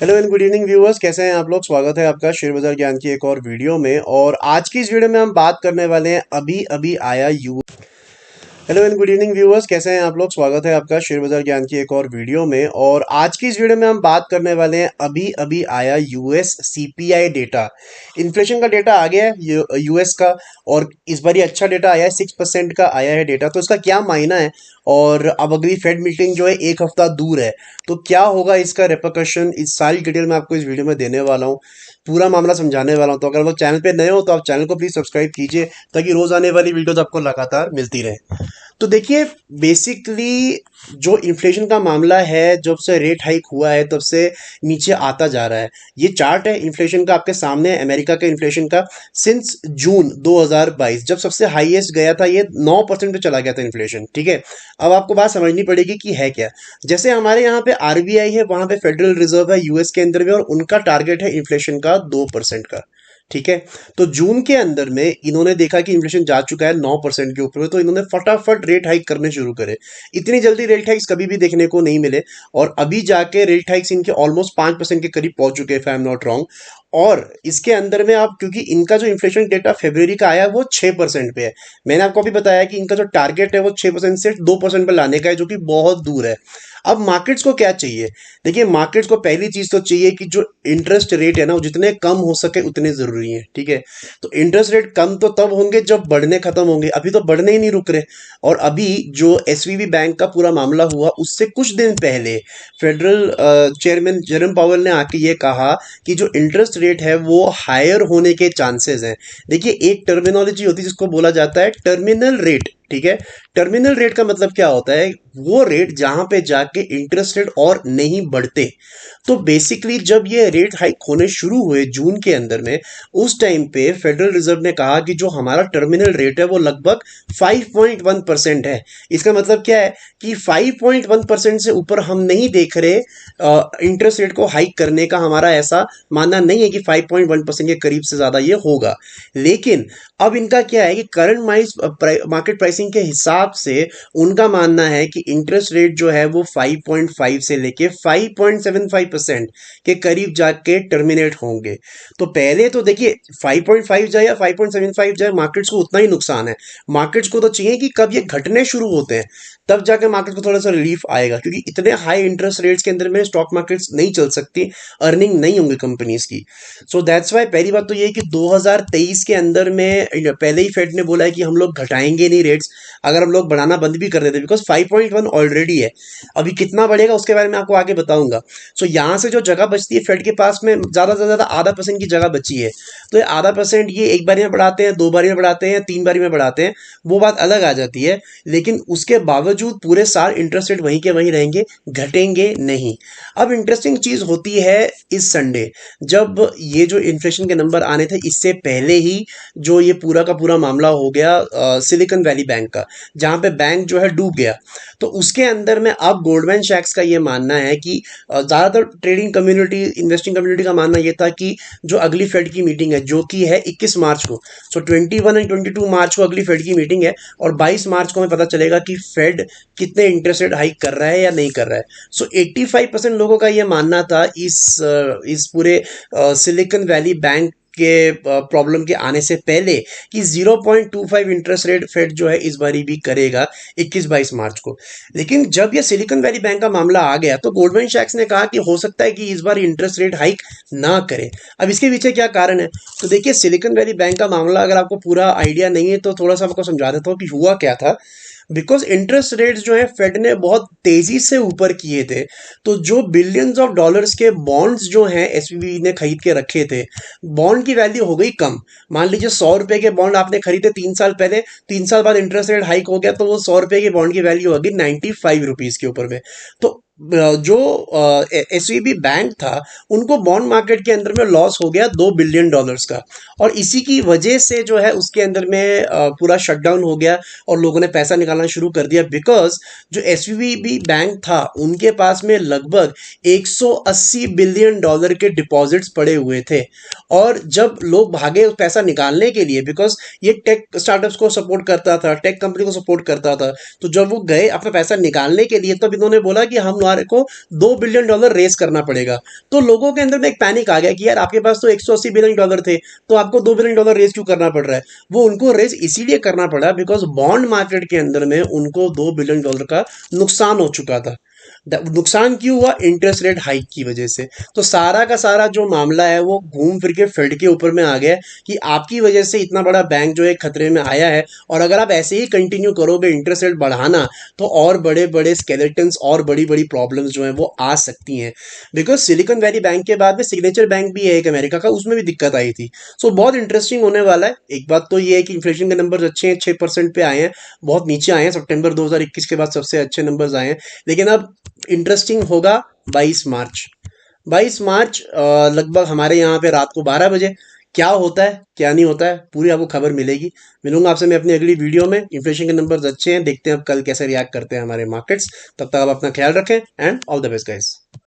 Hello and good evening viewers, कैसे हैं आप लोग। स्वागत है आपका शेयर बाजार ज्ञान की एक और वीडियो में। और आज की इस वीडियो में हम बात करने वाले हैं अभी अभी आया you hello and good evening viewers, कैसे हैं आप लोग। स्वागत है आपका शेयर बाजार ज्ञान की एक और वीडियो में। और आज की इस वीडियो में हम बात करने वाले हैं अभी अभी आया यूएस सीपीआई डेटा। इन्फ्लेशन का डेटा आ गया है यूएस का, और इस बार ये अच्छा डेटा आया है, 6% का आया है डेटा। तो इसका क्या मायना है, और अब अगली फेड मीटिंग जो है एक हफ्ता दूर है, तो क्या होगा इसका रेपरकशन, इस सारी डिटेल मैं आपको इस वीडियो में देने वाला हूँ। पूरा मामला समझाने वाला हूँ। तो अगर वो चैनल पे नए हो तो आप चैनल को प्लीज सब्सक्राइब कीजिए, ताकि रोज आने वाली वीडियोस आपको लगातार मिलती रहे। तो देखिए, बेसिकली जो इन्फ्लेशन का मामला है, जब से रेट हाइक हुआ है तब से नीचे आता जा रहा है। ये चार्ट है इन्फ्लेशन का, आपके सामने है, अमेरिका के इन्फ्लेशन का। सिंस जून 2022 जब सबसे हाईएस्ट गया था, ये 9% पे चला गया था इन्फ्लेशन। ठीक है, अब आपको बात समझनी पड़ेगी कि है क्या। जैसे हमारे यहाँ पे आरबीआई है, वहां पे फेडरल रिजर्व है यूएस के अंदर में, और उनका टारगेट है इन्फ्लेशन का 2% का। ठीक है, तो जून के अंदर में इन्होंने देखा कि इन्फ्लेशन जा चुका है 9% के ऊपर, तो इन्होंने फटाफट रेट हाइक करने शुरू करे। इतनी जल्दी रेट हाइक्स कभी भी देखने को नहीं मिले, और अभी जाके रेट हाइक्स इनके ऑलमोस्ट 5% के करीब पहुंच चुके हैं, if I am not wrong. और इसके अंदर में आप, क्योंकि इनका जो इन्फ्लेशन डेटा फरवरी का आया है वो 6% पे है। मैंने आपको अभी बताया कि इनका जो टारगेट है वो 6% से 2% पे लाने का है, जो कि बहुत दूर है। अब मार्केट्स को क्या चाहिए। देखिए, मार्केट्स को पहली चीज तो चाहिए कि जो इंटरेस्ट रेट है ना, वो जितने कम हो सके उतने जरूरी है। ठीक है, तो इंटरेस्ट रेट कम तो तब होंगे जब बढ़ने खत्म होंगे, अभी तो बढ़ने ही नहीं रुक रहे। और अभी जो एसवीबी बैंक का पूरा मामला हुआ, उससे कुछ दिन पहले फेडरल चेयरमैन जेरम पावेल ने आके ये कहा कि जो इंटरेस्ट रेट है वो हायर होने के चांसेस हैं। देखिए, एक टर्मिनोलॉजी होती है जिसको बोला जाता है टर्मिनल रेट। ठीक है, टर्मिनल रेट का मतलब क्या होता है, वो रेट जहां पे जाके इंटरेस्ट रेट और नहीं बढ़ते। तो बेसिकली जब ये रेट हाइक होने शुरू हुए जून के अंदर में, उस टाइम पे फेडरल रिजर्व ने कहा कि जो हमारा टर्मिनल रेट है वो लगभग 5.1% है। इसका मतलब क्या है कि 5.1% से ऊपर हम नहीं देख रहे इंटरेस्ट रेट को हाइक करने का। हमारा ऐसा मानना नहीं है कि 5.1% के करीब से ज्यादा ये होगा। लेकिन अब इनका क्या है कि करंट मार्केट प्राइसिंग के हिसाब से उनका मानना है कि इंटरेस्ट रेट जो है वो 5.5 से लेके 5.75% के करीब जाके टर्मिनेट होंगे। तो पहले तो देखिए, 5.5 जाए या 5.75 जाए, मार्केट्स को उतना ही नुकसान है। मार्केट्स को तो चाहिए कि कब ये घटने शुरू होते हैं, तब जाके मार्केट को थोड़ा सा रिलीफ आएगा, क्योंकि इतने हाई इंटरेस्ट रेट्स के अंदर में स्टॉक मार्केट्स नहीं चल सकती, अर्निंग नहीं होंगी कंपनीज की। सो दैट्स वाई पहली बात तो ये है कि 2023 के अंदर में पहले ही फेड ने बोला है कि हम लोग घटाएंगे नहीं रेट्स, अगर हम लोग बढ़ाना बंद भी कर देते, बिकॉज 5.1 ऑलरेडी है। अभी कितना बढ़ेगा उसके बारे में आपको आगे बताऊंगा। सो यहाँ से जो जगह बचती है फेड के पास में, ज्यादा से ज्यादा आधा % की जगह बची है। तो ये आधा % ये एक बारी में बढ़ाते हैं, 2 बारी में बढ़ाते हैं, 3 बारी में बढ़ाते हैं, वो बात अलग आ जाती है। लेकिन उसके बावजूद पूरे साल इंटरेस्ट रेट वहीं के वहीं रहेंगे, घटेंगे नहीं। अब इंटरेस्टिंग चीज होती है इस संडे, जब ये जो इन्फ्लेशन के नंबर आने थे, इससे पहले ही जो ये पूरा का पूरा मामला हो गया सिलिकॉन वैली बैंक का, जहां पे बैंक जो है डूब गया। तो उसके अंदर में अब गोल्डमैन सैक्स का ये मानना है कि ज्यादातर ट्रेडिंग कम्युनिटी, इन्वेस्टिंग कम्युनिटी का मानना ये था कि जो अगली फेड की मीटिंग है, जो कि है 21 मार्च को, सो 21 एंड 22 मार्च को अगली फेड की मीटिंग है, और 22 मार्च को हमें पता चलेगा कि फेड कितने इंटरेस्ट रेट हाइक कर रहा है या नहीं कर रहा है। सो 85% लोगों का ये मानना था इस पूरे सिलिकॉन वैली बैंक के प्रॉब्लम के आने से पहले, कि 0.25 इंटरेस्ट रेट फेड जो है इस बारी भी करेगा 21-22 मार्च को। लेकिन जब ये सिलिकॉन वैली बैंक का मामला आ गया, तो गोल्डमैन सैक्स ने कहा कि हो सकता है कि इस बार इंटरेस्ट रेट हाइक ना करे। अब इसके पीछे क्या कारण है, तो देखिए, सिलिकॉन वैली बैंक का मामला अगर आपको पूरा आइडिया नहीं है तो थोड़ा सा आपको समझा देता हूँ कि हुआ क्या था। बिकॉज इंटरेस्ट रेट्स जो है फेड ने बहुत तेजी से ऊपर किए थे, तो जो बिलियंस ऑफ डॉलर्स के बॉन्ड्स जो हैं एसवीबी ने खरीद के रखे थे, बॉन्ड की वैल्यू हो गई कम। मान लीजिए 100 रुपए के बॉन्ड आपने खरीदे 3 साल पहले, 3 साल बाद इंटरेस्ट रेट हाइक हो गया, तो वो 100 रुपए के बॉन्ड की वैल्यू होगी 95 रुपीज के ऊपर में। तो जो एसवीबी बैंक था, उनको बॉन्ड मार्केट के अंदर में लॉस हो गया $2 बिलियन का, और इसी की वजह से जो है उसके अंदर में पूरा शटडाउन हो गया, और लोगों ने पैसा निकालना शुरू कर दिया। बिकॉज जो एसवीबी बैंक था, उनके पास में लगभग $180 बिलियन के डिपॉजिट्स पड़े हुए थे, और जब लोग भागे पैसा निकालने के लिए, बिकॉज ये टेक स्टार्टअप्स को सपोर्ट करता था, टेक कंपनी को सपोर्ट करता था, तो जब वो गए अपना पैसा निकालने के लिए, तब इन्होंने बोला कि हमारा हमारे को $2 बिलियन रेस करना पड़ेगा। तो लोगों के अंदर में एक पैनिक आ गया कि यार आपके पास तो $180 बिलियन थे, तो आपको $2 बिलियन रेस क्यों करना पड़ रहा है। वो उनको रेस इसीलिए करना पड़ा बिकॉज बॉन्ड मार्केट के अंदर में उनको $2 बिलियन का नुकसान हो चुका था। नुकसान क्यों हुआ? इंटरेस्ट रेट हाइक की वजह से। तो सारा का सारा जो मामला है वो घूम फिर के फेड के ऊपर में आ गया कि आपकी वजह से इतना बड़ा बैंक जो है खतरे में आया है, और अगर आप ऐसे ही कंटिन्यू करोगे इंटरेस्ट रेट बढ़ाना, तो और बड़े बड़े स्केलेटन्स और बड़ी बड़ी प्रॉब्लम्स जो है वो आ सकती हैं। बिकॉज सिलिकॉन वैली बैंक के बाद में सिग्नेचर बैंक भी है एक अमेरिका का, उसमें भी दिक्कत आई थी। सो बहुत इंटरेस्टिंग होने वाला है। एक बात तो ये है कि इन्फ्लेशन के नंबर अच्छे हैं, 6% पे आए हैं, बहुत नीचे आए हैं। सितंबर 2021 के बाद सबसे अच्छे नंबर्स आए हैं। लेकिन अब इंटरेस्टिंग होगा 22 मार्च। 22 मार्च लगभग हमारे यहाँ पे रात को 12 बजे क्या होता है क्या नहीं होता है पूरी आपको खबर मिलेगी। मिलूंगा आपसे मैं अपनी अगली वीडियो में। इन्फ्लेशन के नंबर्स अच्छे हैं, देखते हैं अब कल कैसे रिएक्ट करते हैं हमारे मार्केट्स। तब तक आप अपना ख्याल रखें and all the best guys.